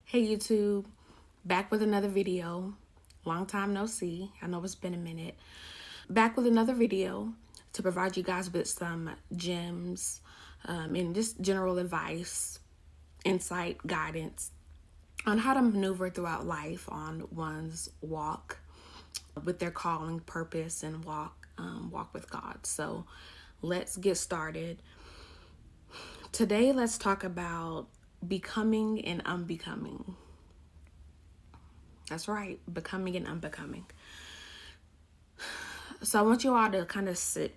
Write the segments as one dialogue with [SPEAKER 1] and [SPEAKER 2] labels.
[SPEAKER 1] Hey YouTube, back with another video. Long time no see. I know it's been a minute. Back with another video to provide you guys with some gems and just general advice, insight, guidance on how to maneuver throughout life on one's walk with their calling, purpose, and walk with God. So let's get started. Today, let's talk about becoming and unbecoming. That's right, becoming and unbecoming. So I want you all to kind of sit,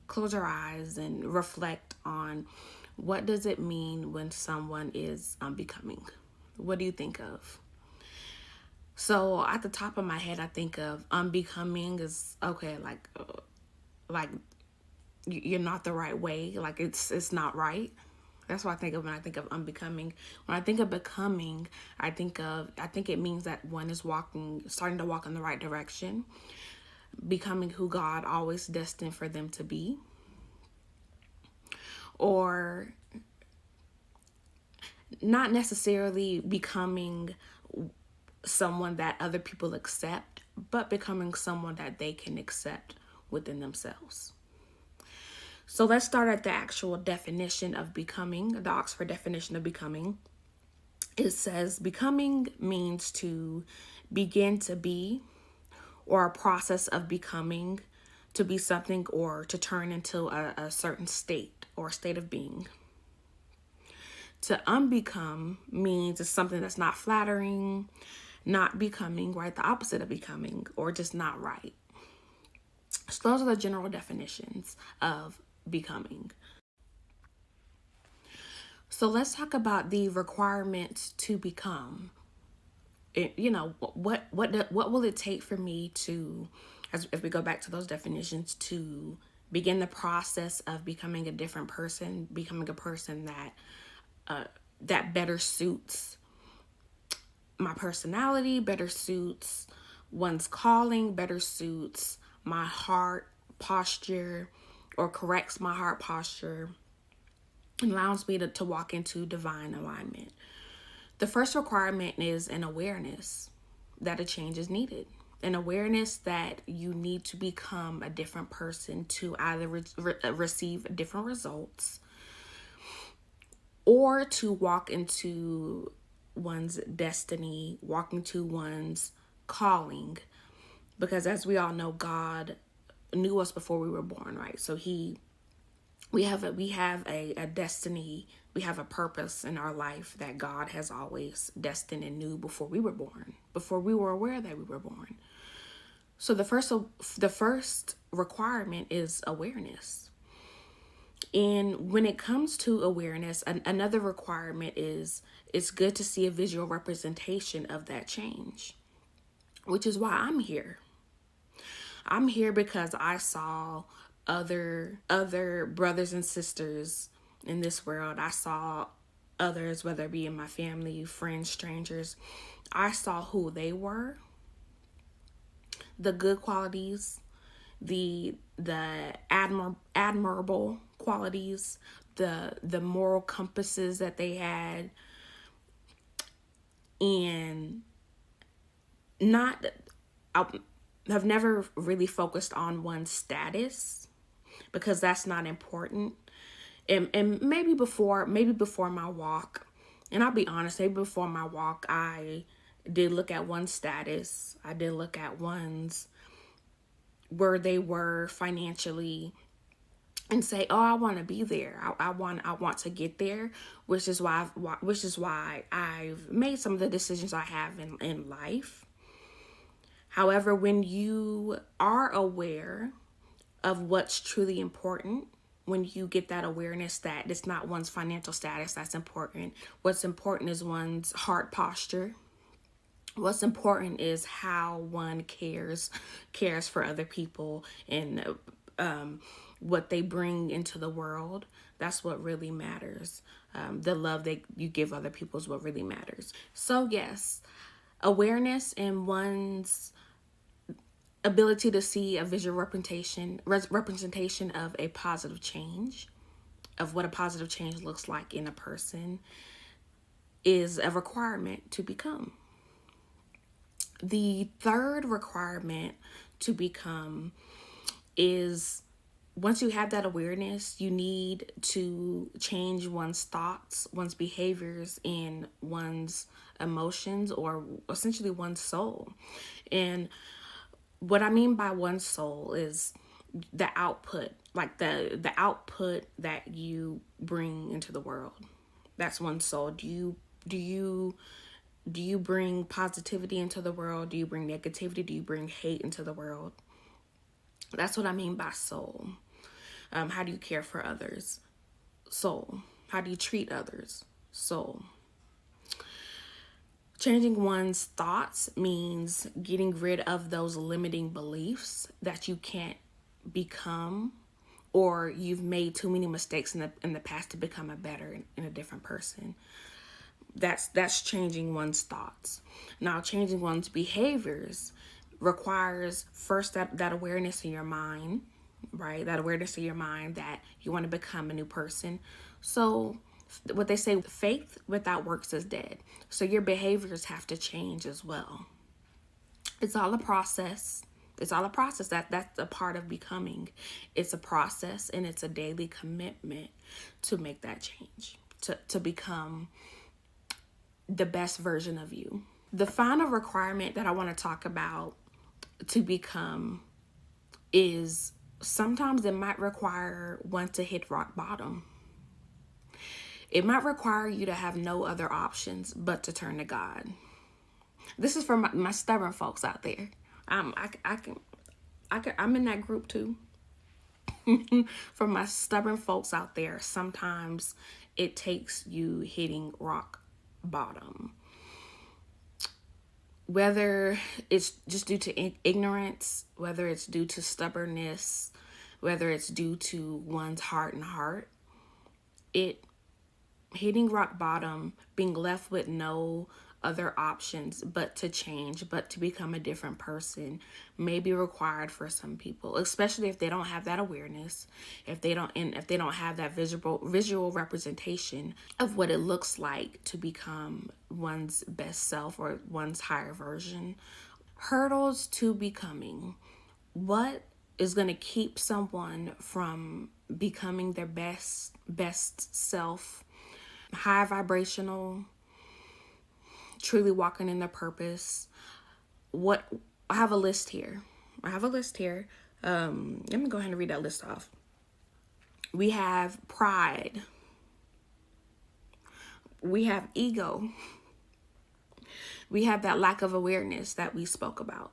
[SPEAKER 1] close your eyes and reflect on what does it mean when someone is unbecoming? What do you think of? So at the top of my head, I think of unbecoming is okay, like you're not the right way, like it's not right. That's what I think of when I think of unbecoming. When I think of becoming, I think it means that one is starting to walk in the right direction, becoming who God always destined for them to be, or not necessarily becoming someone that other people accept, but becoming someone that they can accept within themselves. So let's start at the actual definition of becoming, the Oxford definition of becoming. It says becoming means to begin to be, or a process of becoming, to be something or to turn into a certain state or state of being. To unbecome means it's something that's not flattering, not becoming, right? The opposite of becoming, or just not right. So those are the general definitions of becoming. So let's talk about the requirements to become. What will it take for me to, as if we go back to those definitions, to begin the process of becoming a different person, becoming a person that better suits my personality, better suits one's calling, better suits my heart posture, or corrects my heart posture, and allows me to walk into divine alignment. The first requirement is an awareness that a change is needed. An awareness that you need to become a different person to either receive different results or to walk into one's destiny, walk into one's calling. Because as we all know, God knew us before we were born, right? So we have a destiny, we have a purpose in our life that God has always destined and knew before we were born, before we were aware that we were born. So the first requirement is awareness. And when it comes to awareness, another requirement is it's good to see a visual representation of that change, which is why I'm here. I'm here because I saw other brothers and sisters in this world. I saw others, whether it be in my family, friends, strangers. I saw who they were, the good qualities, the admirable qualities, the moral compasses that they had, and not I've never really focused on one's status because that's not important. And maybe before my walk, and I'll be honest, maybe before my walk, I did look at one's status. I did look at one's where they were financially and say, oh, I want to be there. I want to get there, which is why I've made some of the decisions I have in life. However, when you are aware of what's truly important, when you get that awareness that it's not one's financial status that's important, what's important is one's heart posture. What's important is how one cares for other people and what they bring into the world. That's what really matters. The love that you give other people is what really matters. So yes, awareness and one's ability to see a visual representation of a positive change, of what a positive change looks like in a person, is a requirement to become. The third requirement to become is, once you have that awareness, you need to change one's thoughts, one's behaviors, and one's emotions, or essentially one's soul. And what I mean by one's soul is the output, like the output that you bring into the world. That's one's soul. Do you bring positivity into the world? Do you bring negativity? Do you bring hate into the world? That's what I mean by soul. How do you care for others? Soul. How do you treat others? Soul. Changing one's thoughts means getting rid of those limiting beliefs that you can't become, or you've made too many mistakes in the past to become a better and a different person. That's changing one's thoughts. Now, changing one's behaviors requires first that awareness in your mind, right? That awareness in your mind that you want to become a new person. So what they say, faith without works is dead. So your behaviors have to change as well. It's all a process. It's all a process. That's a part of becoming. It's a process, and it's a daily commitment to make that change, to become the best version of you. The final requirement that I want to talk about to become is, sometimes it might require one to hit rock bottom. It might require you to have no other options but to turn to God. This is for my stubborn folks out there. I'm in that group too. For my stubborn folks out there, sometimes it takes you hitting rock bottom. Whether it's just due to ignorance, whether it's due to stubbornness, whether it's due to one's heart and heart, hitting rock bottom, being left with no other options but to change, but to become a different person, may be required for some people, especially if they don't have that awareness, if they don't have that visual representation of what it looks like to become one's best self or one's higher version. Hurdles to becoming. What is going to keep someone from becoming their best self, high vibrational, truly walking in their purpose? I have a list here. Let me go ahead and read that list off. We have pride. We have ego. We have that lack of awareness that we spoke about.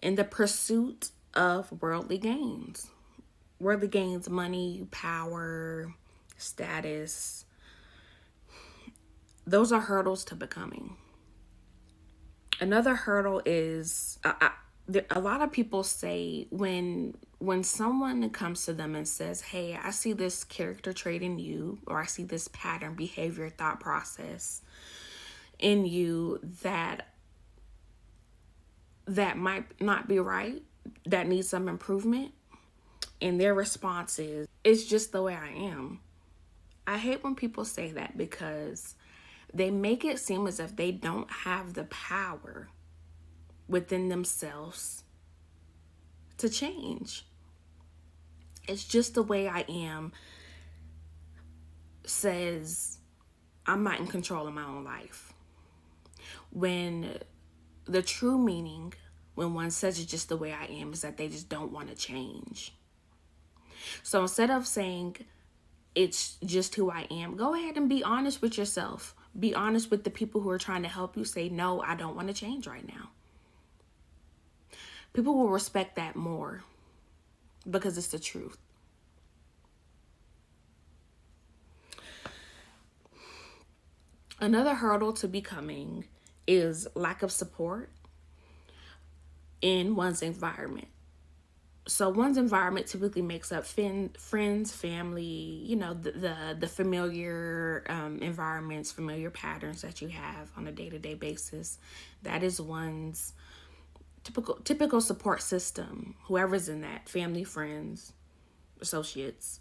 [SPEAKER 1] In the pursuit of worldly gains. Worldly gains, money, power, status. Those are hurdles to becoming. Another hurdle is, a lot of people say when someone comes to them and says, hey, I see this character trait in you, or I see this pattern, behavior, thought process in you that might not be right, that needs some improvement. And their response is, it's just the way I am. I hate when people say that, because they make it seem as if they don't have the power within themselves to change. It's just the way I am says I'm not in control of my own life. When the true meaning, when one says it's just the way I am, is that they just don't want to change. So instead of saying it's just who I am, go ahead and be honest with yourself. Be honest with the people who are trying to help you. Say, no, I don't want to change right now. People will respect that more because it's the truth. Another hurdle to becoming is lack of support in one's environment. So one's environment typically makes up friends, family, the familiar environments, familiar patterns that you have on a day-to-day basis. That is one's typical support system, whoever's in that, family, friends, associates.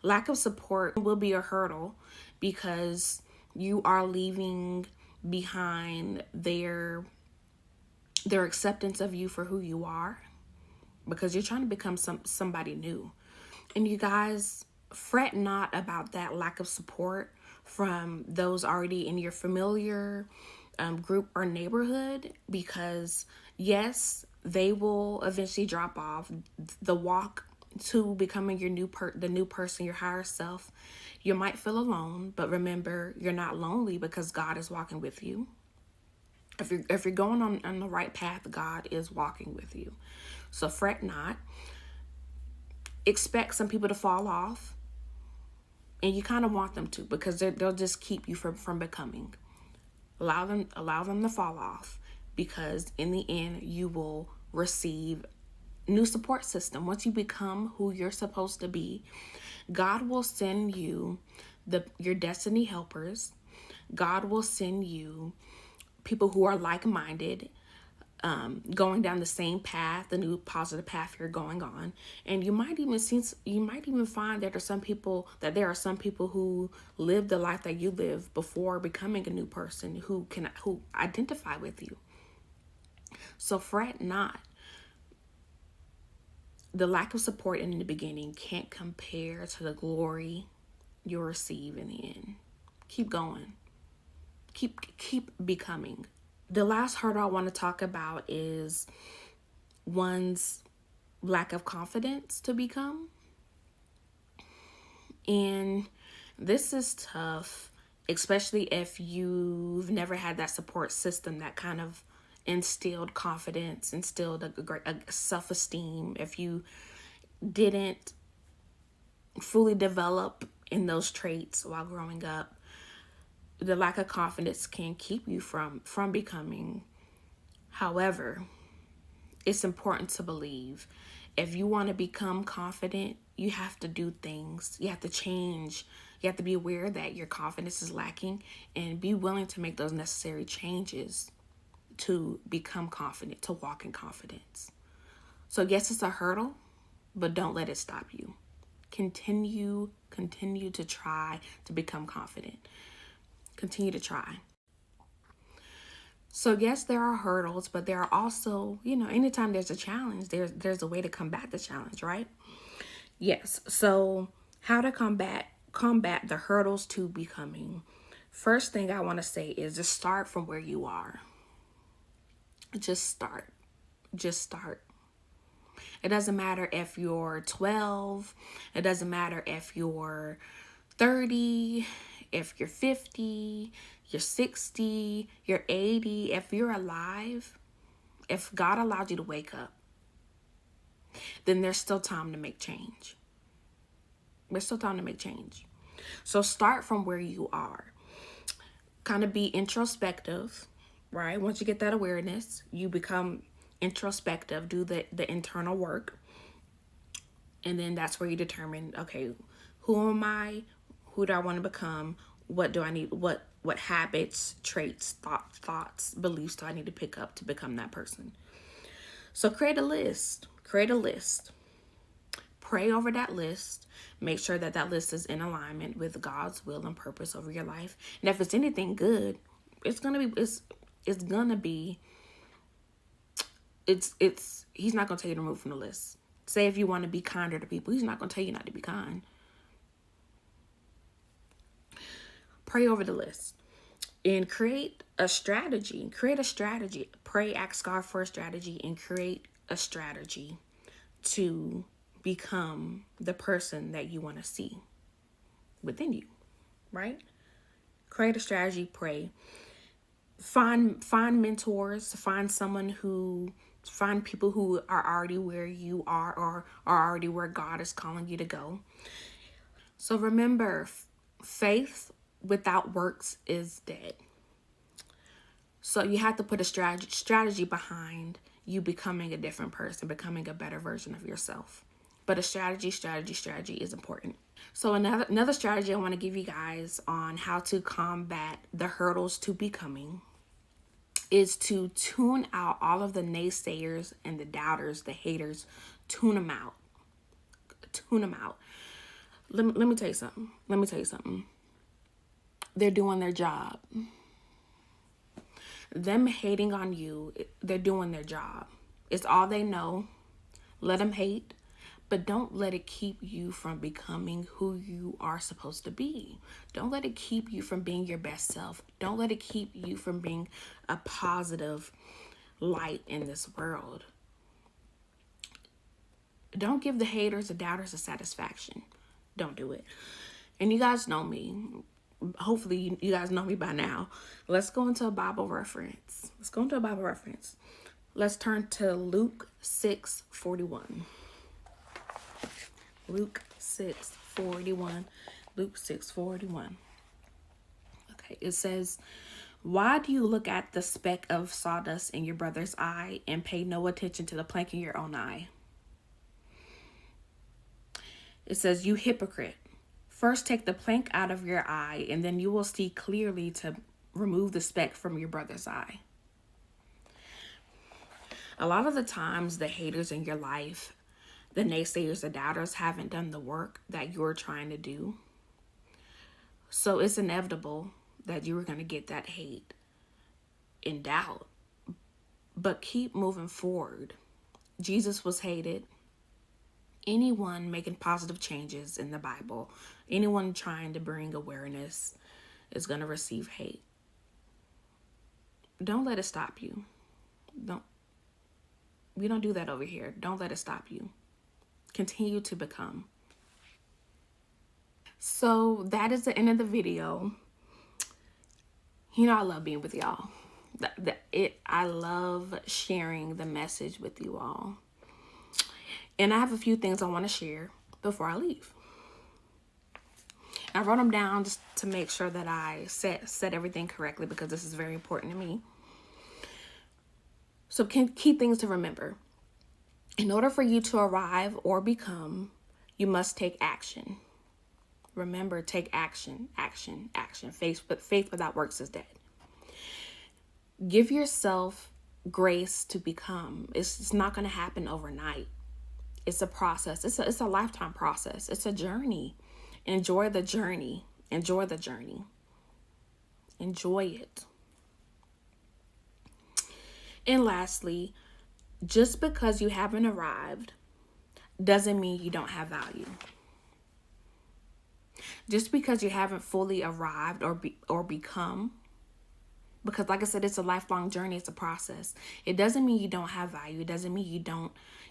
[SPEAKER 1] Lack of support will be a hurdle because You are leaving behind their acceptance of you for who you are, because you're trying to become somebody new. And you guys, fret not about that lack of support from those already in your familiar group or neighborhood, because yes, they will eventually drop off. The walk to becoming the new person, your higher self, you might feel alone, but remember, you're not lonely because God is walking with you. If you're going on the right path, God is walking with you. So fret not. Expect some people to fall off, and you kind of want them to, because they'll just keep you from becoming. Allow them to fall off, because in the end you will receive new support system. Once you become who you're supposed to be, God will send you your destiny helpers. God will send you people who are like-minded, going down the same path, the new positive path you're going on. And you might even find that there are some people who live the life that you live before becoming a new person, who identify with you. So fret not. The lack of support in the beginning can't compare to the glory you'll receive in the end. Keep going. Keep becoming. The last hurdle I want to talk about is one's lack of confidence to become. And this is tough, especially if you've never had that support system that kind of instilled confidence, instilled a self-esteem. If you didn't fully develop in those traits while growing up, the lack of confidence can keep you from becoming. However, it's important to believe, if you want to become confident, you have to do things. You have to change. You have to be aware that your confidence is lacking, and be willing to make those necessary changes to become confident, to walk in confidence. So yes, it's a hurdle, but don't let it stop you. Continue to try to become confident. Continue to try. So yes, there are hurdles, but there are also, anytime there's a challenge, there's a way to combat the challenge, right? Yes. So how to combat the hurdles to becoming. First thing I want to say is just start from where you are. Just start. It doesn't matter if you're 12. It doesn't matter if you're 30, if you're 50, you're 60, you're 80. If you're alive, if God allowed you to wake up, then there's still time to make change. There's still time to make change. So start from where you are. Kind of be introspective, right? Once you get that awareness, you become introspective, do the internal work. And then that's where you determine, okay, who am I? Who do I want to become? What do I need? What habits, traits, thoughts, beliefs do I need to pick up to become that person? So create a list. Pray over that list. Make sure that list is in alignment with God's will and purpose over your life. And if it's anything good, he's not going to tell you to remove from the list. Say if you want to be kinder to people, he's not going to tell you not to be kind. Pray over the list and create a strategy. Pray, ask God for a strategy, and create a strategy to become the person that you want to see within you, right? Create a strategy, pray. Find mentors, find people who are already where you are, or are already where God is calling you to go. So remember, faith without works is dead. So you have to put a strategy behind you becoming a different person, becoming a better version of yourself. But a strategy is important. So another strategy I want to give you guys on how to combat the hurdles to becoming is to tune out all of the naysayers and the doubters, the haters. Tune them out. Let me tell you something. they're doing their job. Them hating on you, they're doing their job. It's all they know. Let them hate, but don't let it keep you from becoming who you are supposed to be. Don't let it keep you from being your best self. Don't let it keep you from being a positive light in this world. Don't give the haters, the doubters, the satisfaction. Don't do it. And you guys know me. Hopefully you guys know me by now. Let's go into a Bible reference. Let's turn to Luke 6:41. Luke 6:41. Luke 6:41. Okay, it says, "Why do you look at the speck of sawdust in your brother's eye and pay no attention to the plank in your own eye?" It says, "You hypocrite. First take the plank out of your eye, and then you will see clearly to remove the speck from your brother's eye." A lot of the times, the haters in your life, the naysayers, the doubters, haven't done the work that you're trying to do. So it's inevitable that you're going to get that hate and doubt. But keep moving forward. Jesus was hated. Anyone making positive changes in the Bible, anyone trying to bring awareness is going to receive hate. Don't let it stop you. We don't do that over here. Don't let it stop you. Continue to become. So that is the end of the video. You know, I love being with y'all. I love sharing the message with you all. And I have a few things I want to share before I leave. I wrote them down just to make sure that I said everything correctly, because this is very important to me. So key things to remember. In order for you to arrive or become, you must take action. Remember, take action, action, action. Faith without works is dead. Give yourself grace to become. It's not going to happen overnight. It's a process. It's a lifetime process. It's a journey. Enjoy the journey. Enjoy the journey. Enjoy it. And lastly, just because you haven't arrived doesn't mean you don't have value. Just because you haven't fully arrived or become, because like I said, it's a lifelong journey. It's a process. It doesn't mean you don't have value. It doesn't mean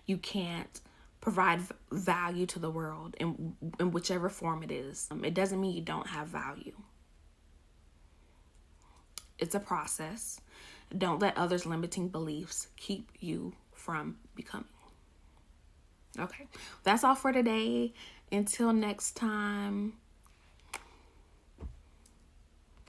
[SPEAKER 1] you can't provide value to the world in whichever form it is. It doesn't mean you don't have value. It's a process. Don't let others' limiting beliefs keep you from becoming. Okay, that's all for today. Until next time.